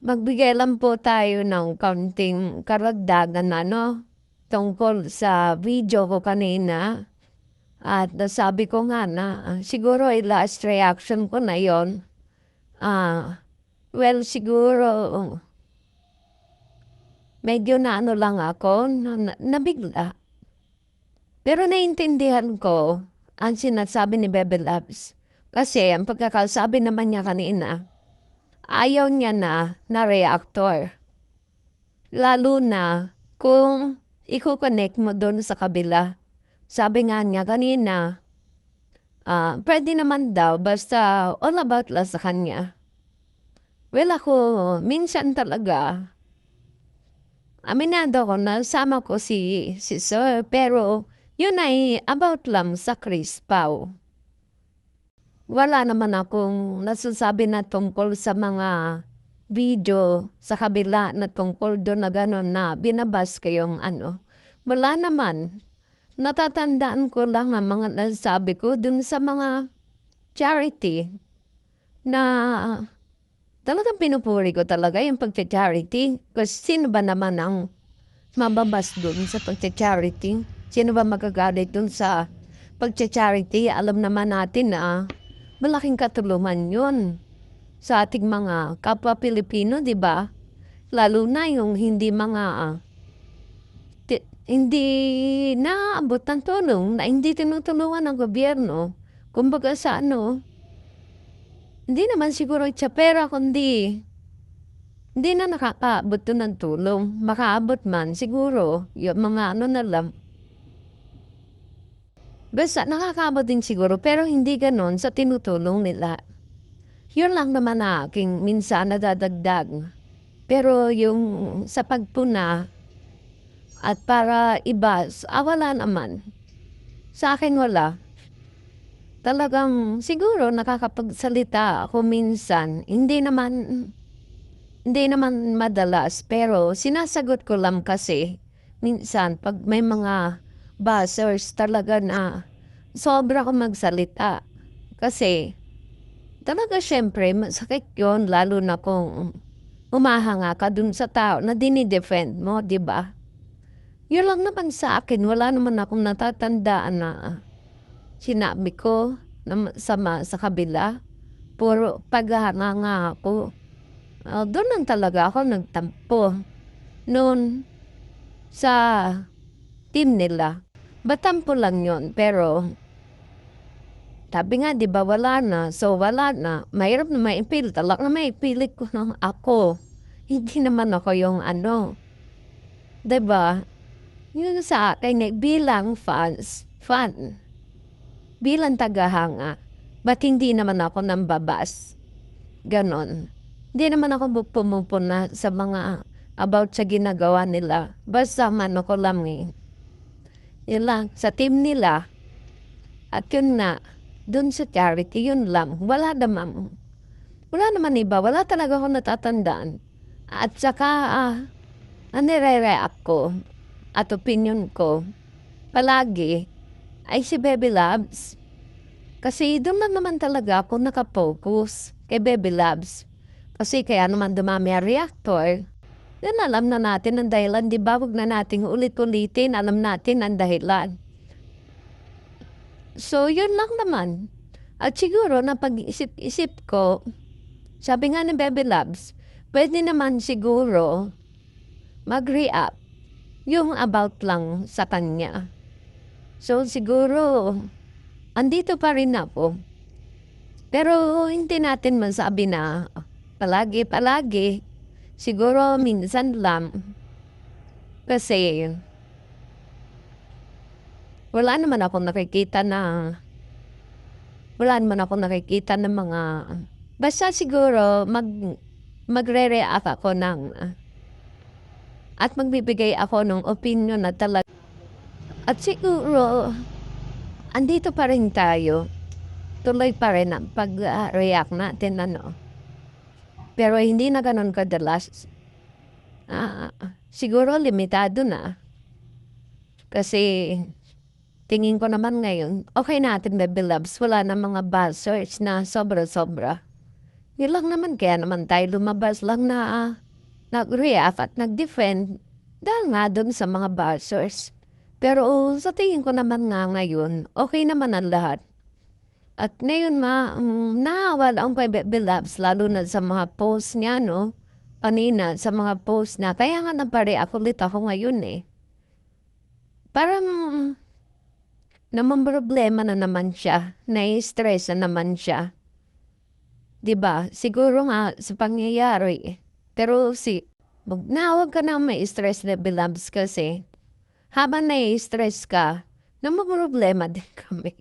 Magbigay lang po tayo ng kaunting karagdagan ano, tungkol sa video ko kanina. At nasabi ko nga na siguro last reaction ko na yon. Well, siguro medyo na ano lang ako, nabigla. Pero naintindihan ko ang sinasabi ni Bebe Labs. Kasi ang pagkakasabi naman niya kanina, ayaw niya na reactor. Lalo na kung i-connect mo doon sa kabila. Sabi nga niya kanina, pwede naman daw basta all about lang sa kanya. Well, ako, minsan talaga, aminado ko na sama ko si Sir, pero yun ay about lang sa Chris Pao. Wala naman akong nasasabi na tungkol sa mga video sa kabila na tungkol doon na gano'n na binabas kayong ano. Wala naman. Natatandaan ko lang ang mga nasabi ko dun sa mga charity na talagang pinupuri ko talaga yung pagcha-charity. Kasi sino ba naman ang mababas dun sa pagcha-charity? Sino ba magagalit dun sa pagcha-charity? Alam naman natin na malaking katulungan yun sa ating mga kapwa Pilipino, di ba? Lalo na yung hindi naaabot ng tulong, na hindi tinutulungan ng gobyerno. Kumbaga sa ano, hindi naman siguro sa pera, kundi hindi na nakakaabot to ng tulong. Makaabot man, siguro, yung mga ano na lang. Basta nakakaabot din siguro, pero hindi ganon sa tinutulong nila. Yun lang naman na aking minsan nadadagdag. Pero yung sa pagpuna at para ibas, wala naman. Sa akin wala. Talagang siguro nakakapagsalita ako minsan. Hindi naman madalas, pero sinasagot ko lang kasi minsan pag may mga buzzers talaga na sobra ko magsalita. Kasi talaga syempre masakit yun, lalo na kung umahanga ka dun sa tao na dinidefend mo, di ba? Yun lang naman sa akin, wala naman akong natatandaan na sinabi ko na masama sa kabila. Puro paghahanga ako. Doon lang talaga ako nagtampo. Noon sa team nila. Batampo lang yon, pero sabi nga, di ba wala na? So wala na. Mahirap na maipili. Talaga na maipili ko na ako. Hindi naman ako yung ano. Di ba? Yun sa akin, bilang fan, bilang tagahanga, ba't hindi naman ako nambabas? Ganon. Hindi naman ako pumupuna sa mga about sa ginagawa nila. Basta man ako lang eh. Yun lang, sa team nila. At yun na, dun sa charity, yun lang. Wala naman iba. Wala talaga ako natatandaan. At saka, ang nire-react ko at opinion ko, palagi, ay si Baby Labs. Kasi doon lang naman talaga ako nakapokus kay Baby Labs. Kasi kaya naman dumami ang reactor. Yan alam na natin ang dahilan, di ba? Huwag na natin ulit-ulitin, alam natin ang dahilan. So, yun lang naman. At siguro, na pag-isip-isip ko, sabi nga ni Baby Labs, pwede naman siguro mag-react yung about lang sa kanya. So, siguro, andito pa rin ako. Pero hindi natin masabi na palagi. Siguro minsan lang. Kasi wala naman ako nakikita ng mga, basta siguro magre-react ako at magbibigay ako ng opinion na talaga. At siguro, andito pa rin tayo. Tuloy pa rin ang pag-react natin, ano. Pero hindi na ganun kadalas. Siguro limitado na. Kasi tingin ko naman ngayon, okay natin, Baby Loves. Wala na mga buzzers na sobra-sobra. Yun lang naman kaya naman tayo lumabas lang na nag-react at nag-defend dahil nga dun sa mga bashers. Pero sa tingin ko naman nga ngayon, okay naman ang lahat. At ngayon nga, naawa lang kay Bebe Labs lalo na sa mga post niya 'no, kanina sa mga post na kaya nga nagpa-react ulit ako ngayon, eh. Parang namomroblema na naman siya, nai-stress na naman siya, 'di ba? Siguro nga sa pangyayari, pero huwag ka ng mai-stress Bebe Labs kasi habang nai-stress ka, namomroblema din kami,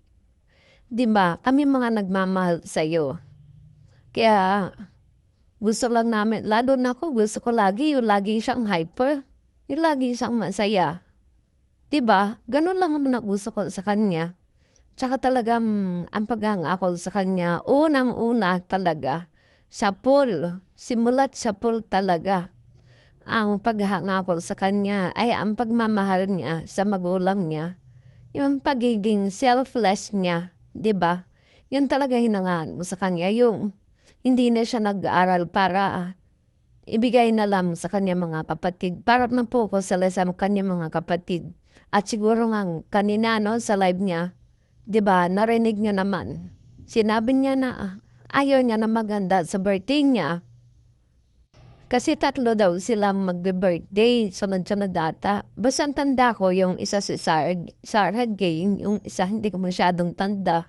'di ba? Kami mga nagmamahal sa'yo. Kaya gusto lang namin lalo na ako gusto ko lagi siyang hyper, yung lagi siyang masaya, 'di ba? Gano'n lang naman ang gusto ko sa kanya. Tsaka talagang ang paghanga sa kanya unang-una talaga sa pool, simula't sa pool talaga. Ang paghanga sa kanya ay ang pagmamahal niya sa magulang niya, yung pagiging selfless niya, 'di ba? 'Yun talaga hinangaan ko sa kanya, yung hindi na siya nag-aaral para ibigay na lang sa kanyang mga kapatid, para mag-focus sila sa kanyang mga kapatid. At siguro nga kanina 'no, sa live niya, 'di ba, narinig niyo naman, sinabi niya na ayaw niya na maganda sa birthday niya. Kasi 3 daw silang magbe-birthday, sunod-sunod ata. Basta ang tanda ko yung isa si Sarah Gay, yung isa hindi ko masyadong tanda.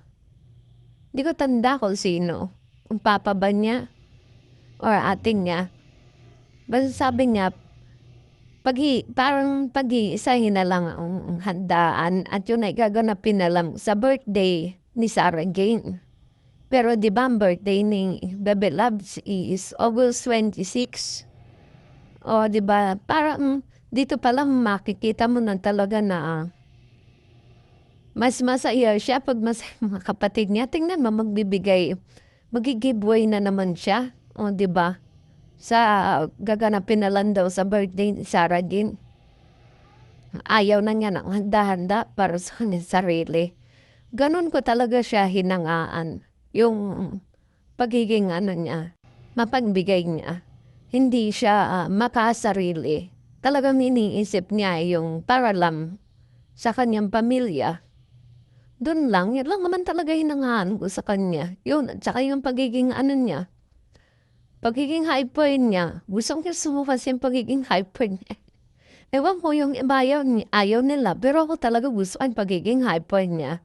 Hindi ko tanda kung sino, kung papa ba niya or ate niya. Basta sabi niya, parang pag-iisahin na lang ang handaan at yun ay gaganapin na lang sa birthday ni Sarah Jane. Pero 'di ba ang birthday ni Bebe Loves is August 26. O 'di ba parang dito pa lang makikita mo na talaga na mas masaya siya 'pag masaya ang mga kapatid niya. Tingnan mo magi-giveaway na naman siya, o 'di ba? Sa gaganapin na lang daw sa birthday ni Sarah Jane. Ayaw na niya ng handa-handa para sa kanyang sarili. Gano'n ko talaga siya hinangaan, yung pagiging ano niya, mapagbigay niya. Hindi siya makasarili. Talagang iniisip niya yung para lang sa kanyang pamilya. Do'n lang, yun lang naman talaga hinangaan ko sa kanya. Yun, at saka yung pagiging ano niya, pagiging hyper niya. Gustong gusto ko kasi yung pagiging hyper niya. Ewan ko yung iba ayaw nila, pero ako talaga gusto ang pagiging hyper niya.